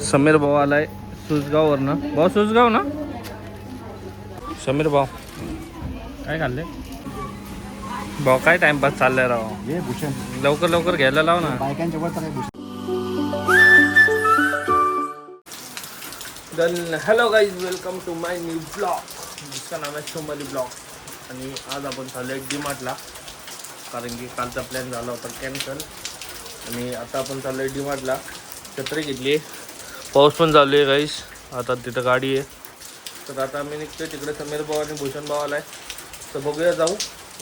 समीर भाऊ आलाय सुसगाववरनं. भाऊ सुसगाव ना? समीर भाऊ काय खाल्ले? भाऊ काय टाइमपास चाललाय राव. ये भूषण लवकर लवकर घ्यायला लाव ना. बायकांच्या वर तर काय Bhushan. Hello guys, welcome to my new blog. जिसका नाम आहे सोमाली ब्लॉग. आणि आज आपण चाललो आहे डीमार्टला, कारण की कालचा प्लॅन झाला होता कॅन्सल. आणि आता आपण चाललो आहे डीमार्टला. छत्री घेतली, पाऊस पण चालू आहे गाईज. आता तिथं गाडी आहे, तर आता आम्ही निघतो तिकडे. समीर भाऊ आणि भूषण भाऊ आलाय, तर बघूया जाऊ.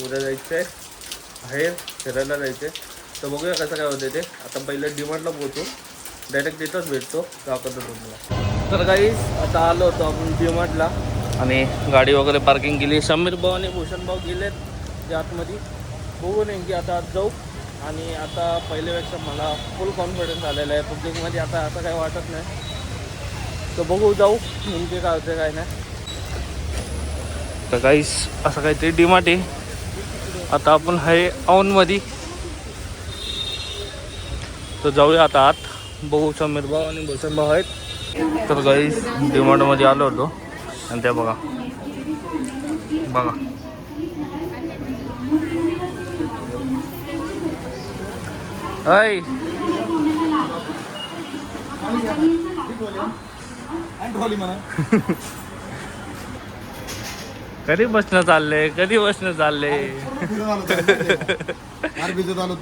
उद्या जायचं आहे बाहेर फिरायला जायचं आहे, तर बघूया कसं काय होतं ते. आता पहिलं डीमार्टला पोहोचू, डायरेक्ट तिथंच भेटतो दाखवतो तुम्हाला. तर गाईज आता आलो होतो आपण डीमार्टला आणि गाडी वगैरे पार्किंग केली. समीर भाऊ आणि भूषण भाऊ गेलेत त्या आतमध्ये. बघू नेमकी आता आज जाऊ. आणि आता पहिल्यापेक्षा मला फुल कॉन्फिडन्स आलेला आहे पब्लिकमध्ये. आता असं काही वाटत नाही, तर बघू जाऊ नेमके काय होते काय नाही. तर गाईज असं काहीतरी डीमार्ट आहे. आता आपण आहे औनमध्ये, तर जाऊया आता आत. बघू समीर भाऊ आणि भूषण भाऊ आहेत. तर गाईज डीमार्टमध्ये आलो होतो आणि त्या बघा बघा हाय. कधी बसणं चाललंय, कधी बसणं चाललंय.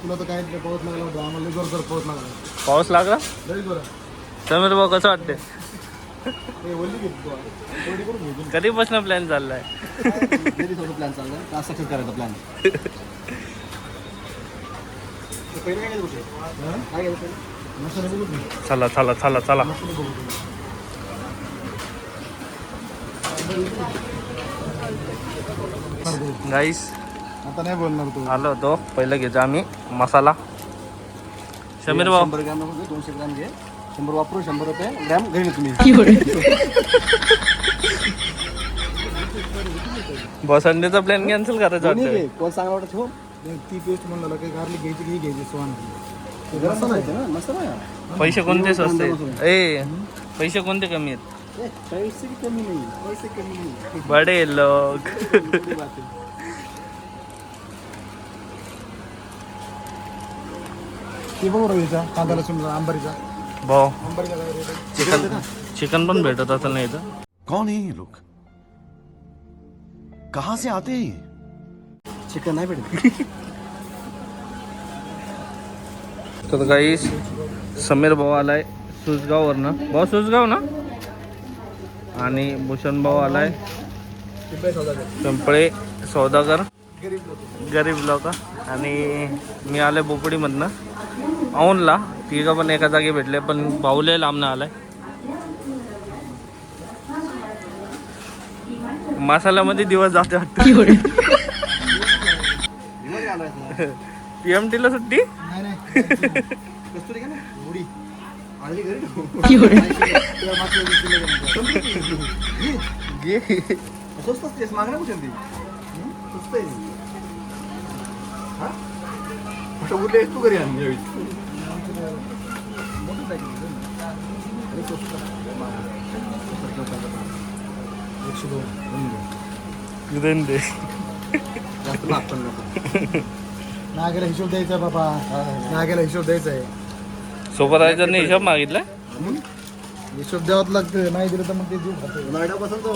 तुला तर काय पाऊस लागला होता, आम्हाला जोर जोर पाऊस लागला. पाऊस लागला. समीर भाऊ कसं वाटते? कधी बसणं प्लॅन चाललाय? प्लॅन चाललाय सक्सेस करायचा प्लॅन. चला चला चला चला. गाईस आता नाही बोलणार तू. आलो होतो, पहिलं घेतो आम्ही मसाला. समीर भाऊ 100 ग्रॅम नको, 200 ग्रॅम घे. 100 वापरू, 100 रुपये ग्रॅम घरी तुम्ही. भाऊ संडेचा प्लॅन कॅन्सल करायचा वाटतं. कोण सांगा वाटत हो ती पेस्ट म्हणलं काही गार्लिक घ्यायची की घ्यायची सोन मसाला आहे ना. मसाला पैसे कोणते स्वस्त आहेत? ए पैसे कोणते कमी आहेत? पैसे कमी नाही, पैसे कमी नाही. बडे लोक. ते बघू घ्यायचा कांदा लसूण आंबारीचा. भाऊ आंबारीचा काय रेट आहे? चिकन पण भेटत असेल नाही तर. कौन है ये लोग, कहाँ से आते हैं? चिकन नाही भेटत. तर काही समीर भाऊ आलाय सुसगाववरनं. भाऊ सुसगाव ना? आणि भूषण भाऊ आलाय पिंपळे सौदागर, गरीब लोक. आणि मी आले बोपडीमधनं औनला. तिघं पण एका जागी भेटले, पण भाऊले लांबनं आलाय. मसाल्यामध्ये दिवस जाते वाटतं. PMT ला सुट्टी. नाही नाही कस्तुरी का ना उडी आली घरी स्वस्त असते. मागण्या कुठे ती स्वस्त आहे. हा उरले तू घरी आण यावेळी. जास्त भाग पण नको. नागेला हिशोब द्यायचा बाबा, नागेला हिशोब द्यायचा आहे. सुपरवायझरने हिशोब मागितला. हिशोब द्यावाच लागतं, नाही दिलं तर मग ते देऊ. नॉयडा बसवतो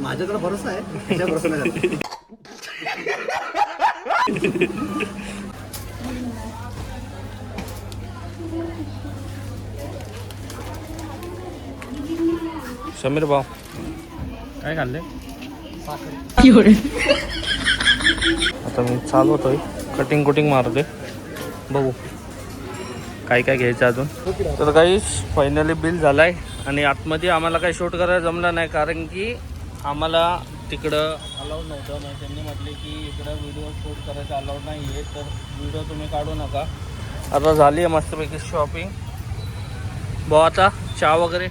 माझ्याकडे भरोसा आहे, त्याच्या भरोसा नाही. समीर भाऊ काय खाल्ले? आता मी चालवतोय, कटिंग कुटिंग मारतोय. बघू काय काय घ्यायचं अजून. तर काही फायनली बिल झालाय. आणि आतमध्ये आम्हाला काही शूट करायला जमलं नाही, कारण की आम्हाला तिकडं अलाउड नव्हतं. मग त्यांनी म्हटले की इकडं व्हिडिओ शूट करायचं अलाउड नाही आहे, तर व्हिडिओ तुम्ही काढू नका. आता झाली आहे मस्तपैकी शॉपिंग. भाऊ आता चहा वगैरे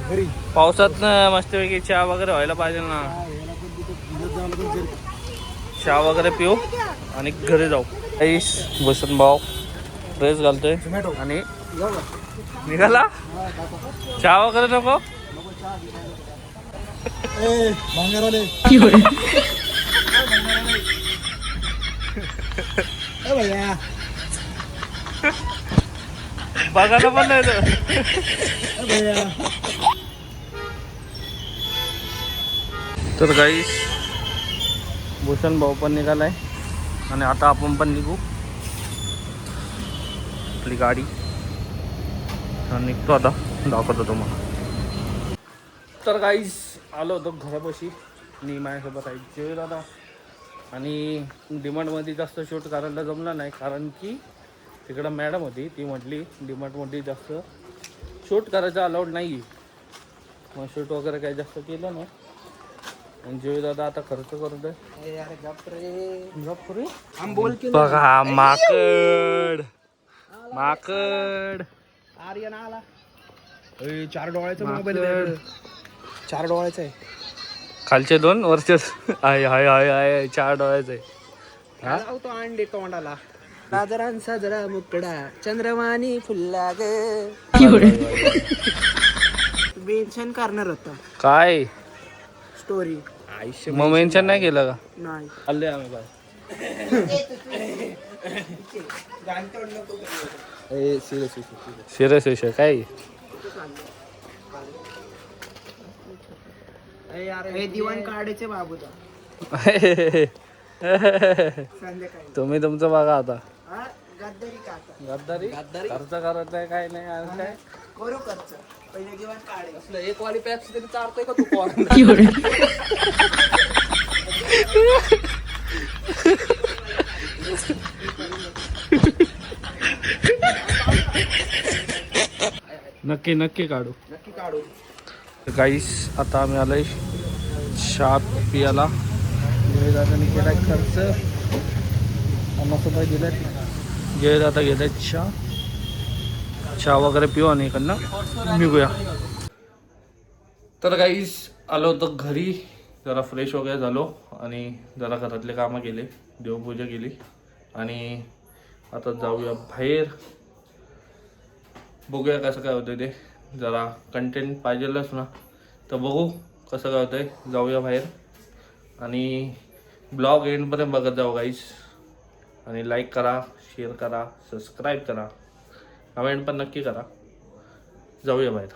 घरी पावसात मस्तपैकी चहा वगैरे व्हायला पाहिजे ना. चहा वगैरे पिऊ आणि घरी जाऊ. भूषण भाऊ ड्रेस घालतोय आणि निघाला चहा वगैरे नको भांगारवाले भैया बघायला पण नाही तर. भैया तर गाईस भूषण भाऊ पण निघालाय आणि आता आपण पण निघू आपली गाडी आणि निघतो आता दाखवतो तुम्हाला. तर गाईस आलो होतो घरापाशी आणि माझ्यासोबत आहे जय दादा आणि डिमांडमध्ये जास्त शूट करायला जमलं नाही कारण की तिकडं मॅडम होती ती म्हटली डिमांडमध्ये जास्त शूट करायचं अलाउड नाही आहे. मग शूट वगैरे काही जास्त केलं नाही आणि जय दादा आता खर्च करतोय. बघा माकड माकड आर्यन आला 4 डोळ्याचा मोबाईल 4 डोळ्याचा आहे. खालचे 2 वर्ष आहे हाय हाय हाय 4 डोळ्याचे हा तो अंडे तोंडाला साजरा साजरा मुकडा चंद्रमानी फुल्ला ग मेन्शन करणार होता काय स्टोरी आयुष्य मग मेन्शन नाही केलं का नाही आले आम्ही बाय सिरियस विषय काय दिवाण काढायचे बाबूचा संध्याकाळी तुम्ही तुमचं बघा आता गद्दारी काका गद्दारी खर्च करत नाही काय नाही आणि काय करू खर्च पहिले दिवाण काढे एक वाली पॅप्सी तरी चालतंय का तू कोण नक्की नक्की काढू नक्की काढू गाईस आता आम्ही आलोय चहा पियाला जयदादाने केला खर्च 50 रुपये दिलेत जयदादा गेलेत चहा वगैरे पिऊ आणि इकडनं निघूया. तर गाईस आलो होतो घरी जरा फ्रेश वगैरे झालो आणि जरा घरातले कामं केले देवपूजा केली आणि आता जाऊया बाहेर बघूया कसं काय होतं ते जरा कंटेंट पाहिजेलच ना तर बघू कसं काय होतंय जाऊया बाहेर आणि ब्लॉग एंडपर्यंत बघत जाऊ गाईस आणि लाईक करा शेअर करा सबस्क्राईब करा कमेंट पण नक्की करा. जाऊया बाहेर.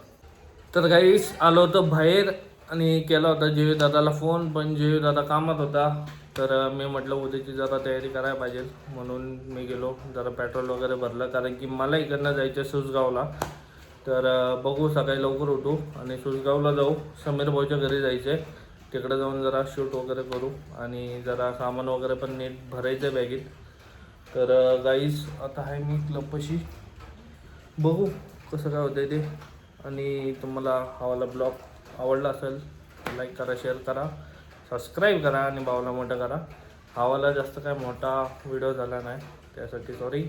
तर गाईस आलो होतो बाहेर आणि केला होता जेवी दादाला फोन पण जेवी दादा कामात होता तर मी म्हटलं उद्याची जरा तयारी करायला पाहिजे म्हणून मी गेलो जरा पेट्रोल वगैरे भरलं कारण की मला इकडनं जायचं सुसगावला तर बघू सकाळी लवकर उठू आणि सुसगावला जाऊ समीर भाऊच्या घरी जायचं आहे तिकडे जाऊन जरा शूट वगैरे करू आणि जरा सामान वगैरे पण नीट भरायचं आहे बॅगेत. तर गाईस आता आहे मी क्लबपाशी बघू कसं काय होतं ते आणि तुम्हाला हा ब्लॉग आवडला असेल लाईक करा शेअर करा सबस्क्राईब करा आणि भावाला मोठा करा. हावाला जास्त काय मोठा व्हिडिओ झाला नाही त्यासाठी सॉरी.